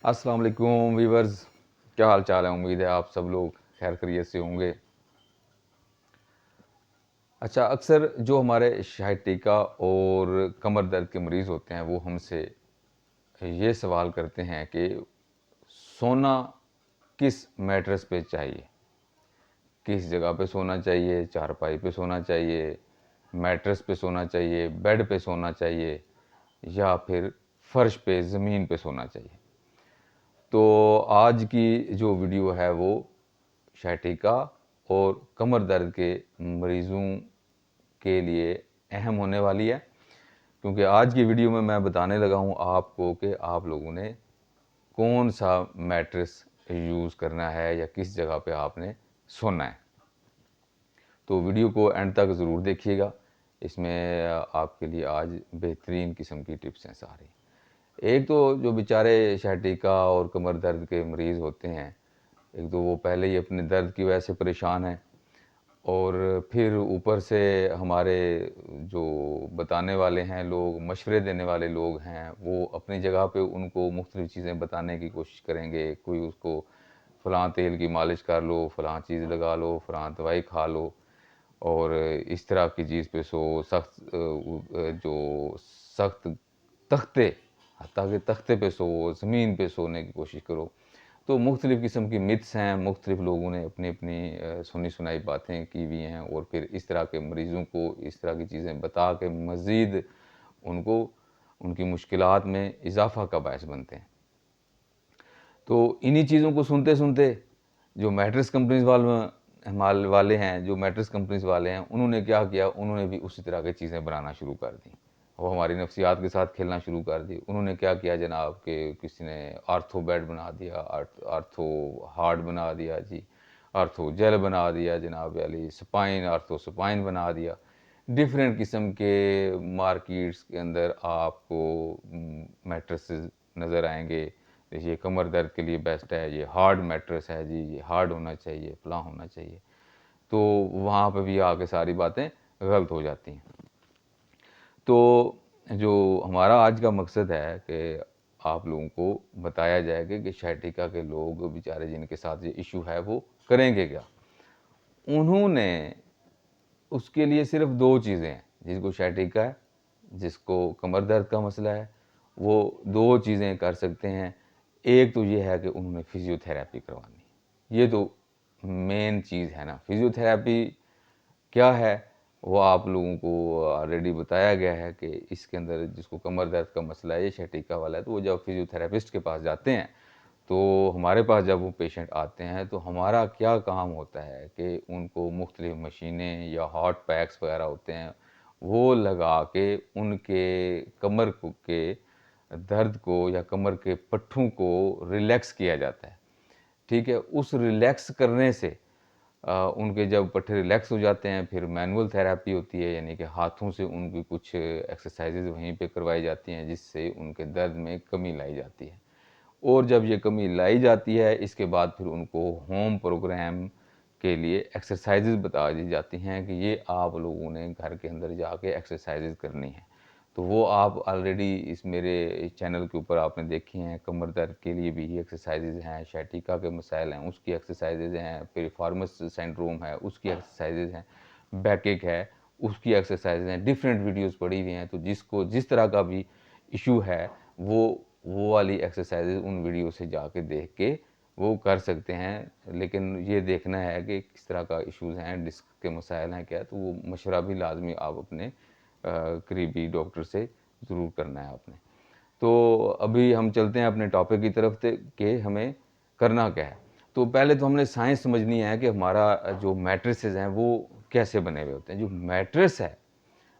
अस्सलाम वालेकुम वीवर्स, क्या हाल चाल है। उम्मीद है आप सब लोग खैर खैरियत से होंगे। अच्छा, अक्सर जो हमारे sciatica और कमर दर्द के मरीज़ होते हैं वो हमसे ये सवाल करते हैं कि सोना किस मैट्रेस पे चाहिए, किस जगह पे सोना चाहिए, चारपाई पे सोना चाहिए, मैट्रेस पे सोना चाहिए, बेड पे सोना चाहिए या फिर फर्श पे ज़मीन पे सोना चाहिए। तो आज की जो वीडियो है वो sciatica और कमर दर्द के मरीज़ों के लिए अहम होने वाली है, क्योंकि आज की वीडियो में मैं बताने लगा हूँ आपको कि आप लोगों ने कौन सा मैट्रेस यूज़ करना है या किस जगह पे आपने सोना है। तो वीडियो को एंड तक ज़रूर देखिएगा, इसमें आपके लिए आज बेहतरीन किस्म की टिप्स हैं सारी। एक तो जो बेचारे sciatica और कमर दर्द के मरीज़ होते हैं, एक तो वो पहले ही अपने दर्द की वजह से परेशान हैं और फिर ऊपर से हमारे जो बताने वाले हैं लोग, मशवरे देने वाले लोग हैं, वो अपनी जगह पे उनको मुख्तलिफ़ चीज़ें बताने की कोशिश करेंगे। कोई उसको फ़लाँ तेल की मालिश कर लो, फ़लाँ चीज़ लगा लो, फ़लाँ दवाई खा लो और इस तरह की चीज़ पे सो जो सख्त तख्ते, हत्ता कि तख्ते पे सो, ज़मीन पे सोने की कोशिश करो। तो मुख्तलिफ़ किस्म की मिथ्स हैं, मुख्तलिफ़ लोगों ने अपनी-अपनी सुनी-सुनाई बातें की हुई हैं और फिर इस तरह के मरीज़ों को इस तरह की चीज़ें बता के मज़ीद उनको उनकी मुश्किलात में इज़ाफ़ा का बायस बनते हैं। तो इन्हीं चीज़ों को सुनते-सुनते जो मैट्रेस कंपनीज़ वाले हैं, जो मैट्रेस कंपनीज़ वाले हैं, उन्होंने क्या किया, उन्होंने भी उसी तरह की चीज़ें बनाना शुरू कर दी। वो हमारी नफ्सियात के साथ खेलना शुरू कर दी। उन्होंने क्या किया जनाब कि किसी ने आर्थो बेड बना दिया, आर्थो हार्ड बना दिया जी, आर्थो जेल बना दिया जनाब वाली, स्पाइन आर्थो स्पाइन बना दिया। डिफरेंट किस्म के मार्केट्स के अंदर आपको मैट्रेसेस नज़र आएँगे। ये कमर दर्द के लिए बेस्ट है, ये हार्ड मैट्रेस है जी, ये हार्ड होना चाहिए, फलाँ होना चाहिए। तो वहाँ पे भी आके सारी बातें गलत हो जाती हैं। तो जो हमारा आज का मकसद है कि आप लोगों को बताया जाए कि sciatica के लोग बेचारे जिनके साथ ये इश्यू है वो करेंगे क्या? उन्होंने उसके लिए सिर्फ़ 2 चीज़ें हैं, जिसको sciatica है, जिसको कमर दर्द का मसला है, वो 2 चीज़ें कर सकते हैं। एक तो ये है कि उन्होंने फ़िज़ियोथेरेपी करवानी है। ये तो मेन चीज़ है ना। फ़िज़ियोथेरेपी क्या है, वो आप लोगों को ऑलरेडी बताया गया है कि इसके अंदर जिसको कमर दर्द का मसला है, ये sciatica वाला है, तो वो जब फ़िज़ियोथेरेपिस्ट के पास जाते हैं, तो हमारे पास जब वो पेशेंट आते हैं, तो हमारा क्या काम होता है कि उनको मुख्तलिफ़ मशीनें या हॉट पैक्स वगैरह होते हैं, वो लगा के उनके कमर के दर्द को या कमर के पट्ठों को रिलैक्स किया जाता है। ठीक है? उस रिलैक्स करने से उनके जब पट्टे रिलैक्स हो जाते हैं, फिर मैनुअल थेरेपी होती है, यानी कि हाथों से उनकी कुछ एक्सरसाइज़ेज़ वहीं पे करवाई जाती हैं, जिससे उनके दर्द में कमी लाई जाती है। और जब ये कमी लाई जाती है, इसके बाद फिर उनको होम प्रोग्राम के लिए एक्सरसाइज़ेज़ बता दी जाती हैं कि ये आप लोगों ने घर के अंदर जाके एक्सरसाइज़ेज़ करनी है। तो वो आप ऑलरेडी इस मेरे इस चैनल के ऊपर आपने देखी हैं। कमर दर्द के लिए भी एक्सरसाइज़ेज़ हैं, sciatica के मसाइल हैं, उसकी एक्सरसाइज़ेज़ हैं, पिरिफॉर्मस सिंड्रोम है, उसकी एक्सरसाइज़ेज़ हैं, बैकएक है, उसकी एक्सरसाइज़ेज़ हैं, डिफरेंट वीडियोज़ पड़ी हुई हैं। तो जिसको जिस तरह का भी इश्यू है, वो वाली एक्सरसाइज़ेज़ उन वीडियो से जाके देख के वो कर सकते हैं। लेकिन ये देखना है कि किस तरह का इश्यूज़ हैं, डिस्क के मसाइल हैं क्या, तो वो मशवरा भी लाज़मी आप अपने करीबी डॉक्टर से ज़रूर करना है आपने। तो अभी हम चलते हैं अपने टॉपिक की तरफ कि हमें करना क्या है। तो पहले तो हमने साइंस समझनी है कि हमारा जो मैट्रेसेस हैं वो कैसे बने हुए होते हैं। जो मैट्रेस है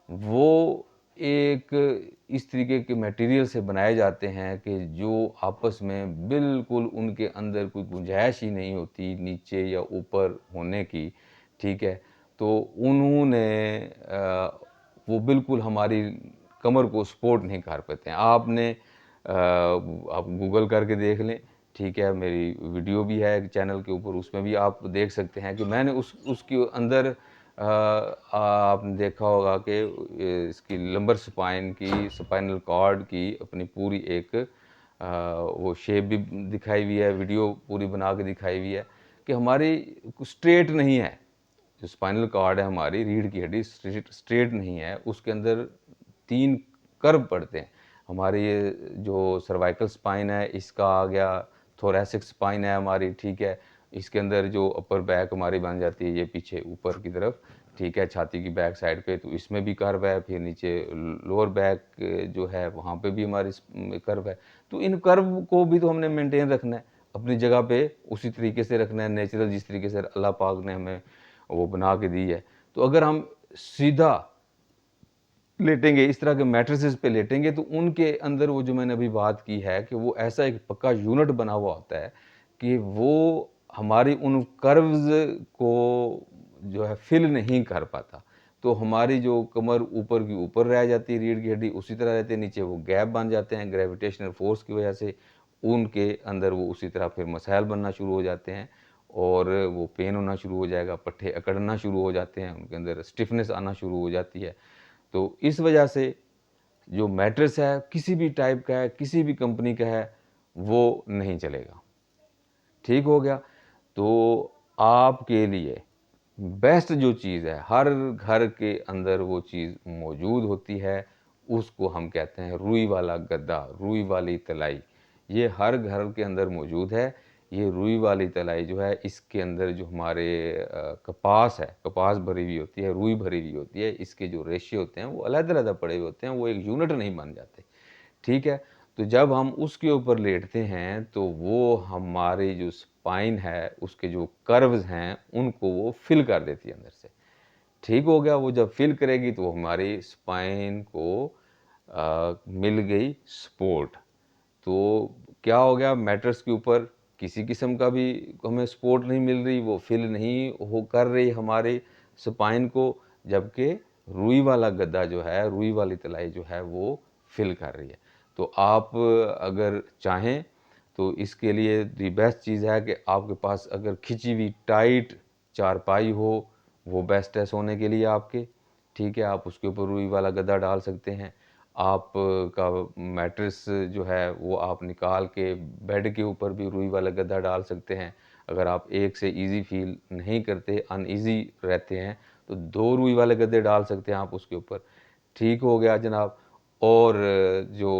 वो एक इस तरीके के मटेरियल से बनाए जाते हैं कि जो आपस में बिल्कुल उनके अंदर कोई गुंजाइश ही नहीं होती नीचे या ऊपर होने की, ठीक है? तो उन्होंने वो बिल्कुल हमारी कमर को सपोर्ट नहीं कर पाते हैं। आप गूगल करके देख लें, ठीक है? मेरी वीडियो भी है चैनल के ऊपर, उसमें भी आप देख सकते हैं कि मैंने उसके अंदर आपने देखा होगा कि इसकी लंबर स्पाइन की, स्पाइनल कॉर्ड की अपनी पूरी एक वो शेप भी दिखाई हुई है, वीडियो पूरी बना के दिखाई हुई है कि हमारी स्ट्रेट नहीं है, जो स्पाइनल कॉर्ड है हमारी रीढ़ की हड्डी स्ट्रेट नहीं है, उसके अंदर 3 कर्व पड़ते हैं। हमारी ये जो सर्वाइकल स्पाइन है इसका आ गया, थोरैसिक स्पाइन है हमारी, ठीक है। इसके अंदर जो अपर बैक हमारी बन जाती है ये पीछे ऊपर की तरफ, ठीक है, छाती की बैक साइड पे, तो इसमें भी कर्व है। फिर नीचे लोअर बैक जो है वहाँ पे भी हमारी कर्व है। तो इन कर्व को भी तो हमने मेंटेन रखना है अपनी जगह पे, उसी तरीके से रखना है, नेचुरल जिस तरीके से अल्लाह पाक ने हमें वो बना के दी है। तो अगर हम सीधा लेटेंगे, इस तरह के मैट्रेसेस पे लेटेंगे, तो उनके अंदर वो जो मैंने अभी बात की है कि वो ऐसा एक पक्का यूनिट बना हुआ होता है कि वो हमारी उन कर्व्स को जो है फिल नहीं कर पाता। तो हमारी जो कमर ऊपर की ऊपर रह जाती है, रीढ़ की हड्डी उसी तरह रहती है, नीचे वो गैप बन जाते हैं ग्रेविटेशनल फोर्स की वजह से, उनके अंदर वो उसी तरह फिर मसाइल बनना शुरू हो जाते हैं और वो पेन होना शुरू हो जाएगा, पट्टे अकड़ना शुरू हो जाते हैं, उनके अंदर स्टिफनेस आना शुरू हो जाती है। तो इस वजह से जो मैट्रेस है किसी भी टाइप का है, किसी भी कंपनी का है, वो नहीं चलेगा। ठीक हो गया? तो आपके लिए बेस्ट जो चीज़ है, हर घर के अंदर वो चीज़ मौजूद होती है, उसको हम कहते हैं रुई वाला गद्दा, रुई वाली तलाई। ये हर घर के अंदर मौजूद है। ये रुई वाली तलाई जो है, इसके अंदर जो हमारे कपास है, कपास भरी हुई होती है, रुई भरी हुई होती है, इसके जो रेशे होते हैं वो अलग-अलग पड़े हुए होते हैं, वो एक यूनिट नहीं बन जाते। ठीक है? तो जब हम उसके ऊपर लेटते हैं तो वो हमारी जो स्पाइन है, उसके जो कर्व्स हैं, उनको वो फ़िल कर देती है अंदर से। ठीक हो गया? वो जब फ़िल करेगी तो हमारी स्पाइन को मिल गई सपोर्ट। तो क्या हो गया, मैट्रेस के ऊपर किसी किस्म का भी हमें सपोर्ट नहीं मिल रही, वो फ़िल नहीं हो कर रही हमारे स्पाइन को, जबकि रुई वाला गद्दा जो है, रुई वाली तलाई जो है वो फ़िल कर रही है। तो आप अगर चाहें तो इसके लिए दी बेस्ट चीज़ है कि आपके पास अगर खिंची हुई टाइट चारपाई हो, वो बेस्ट है सोने के लिए आपके। ठीक है, आप उसके ऊपर रुई वाला गद्दा डाल सकते हैं। आप का मैट्रेस जो है वो आप निकाल के बेड के ऊपर भी रुई वाला गद्दा डाल सकते हैं। अगर आप एक से ईज़ी फ़ील नहीं करते, अनईज़ी रहते हैं, तो 2 रुई वाले गद्दे डाल सकते हैं आप उसके ऊपर। ठीक हो गया जनाब। और जो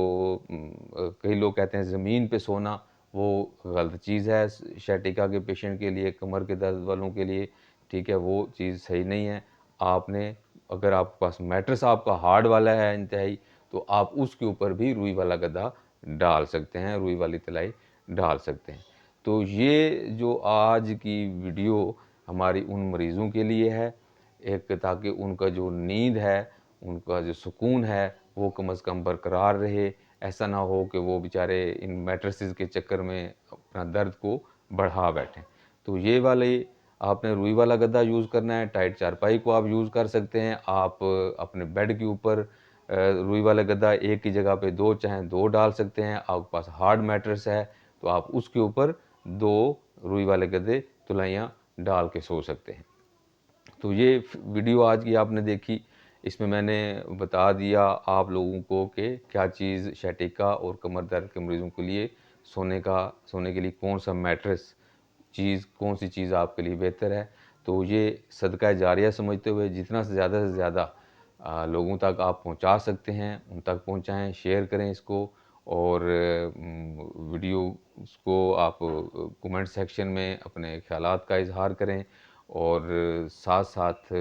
कई लोग कहते हैं ज़मीन पे सोना, वो गलत चीज़ है sciatica के पेशेंट के लिए, कमर के दर्द वालों के लिए, ठीक है, वो चीज़ सही नहीं है। आपने अगर आपके पास मैट्रेस आपका हार्ड वाला है इंतहाई, तो आप उसके ऊपर भी रुई वाला गद्दा डाल सकते हैं, रुई वाली तलाई डाल सकते हैं। तो ये जो आज की वीडियो हमारी उन मरीज़ों के लिए है, एक ताकि उनका जो नींद है, उनका जो सुकून है, वो कम से कम बरकरार रहे। ऐसा ना हो कि वो बेचारे इन मैट्रेसेस के चक्कर में अपना दर्द को बढ़ा बैठें। तो ये वाले आपने रुई वाला गद्दा यूज़ करना है, टाइट चारपाई को आप यूज़ कर सकते हैं। आप अपने बेड के ऊपर रुई वाला गद्दा एक की जगह पे 2 चाहें 2 डाल सकते हैं। आपके पास हार्ड मैट्रेस है तो आप उसके ऊपर 2 रुई वाले गद्दे तुलाइयाँ डाल के सो सकते हैं। तो ये वीडियो आज की आपने देखी, इसमें मैंने बता दिया आप लोगों को कि क्या चीज़ sciatica और कमर दर्द के मरीज़ों के लिए सोने के लिए कौन-सा मैट्रेस कौन सी चीज़ आपके लिए बेहतर है। तो ये सदका जारिया समझते हुए जितना से ज़्यादा लोगों तक आप पहुंचा सकते हैं, उन तक पहुंचाएँ, शेयर करें इसको। और वीडियो को आप कमेंट सेक्शन में अपने ख़यालात का इज़हार करें और साथ-साथ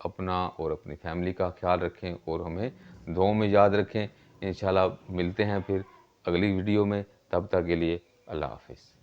अपना और अपनी फैमिली का ख़्याल रखें और हमें दुआओं में याद रखें। इंशाल्लाह मिलते हैं फिर अगली वीडियो में, तब तक के लिए अल्लाह हाफ़िज़।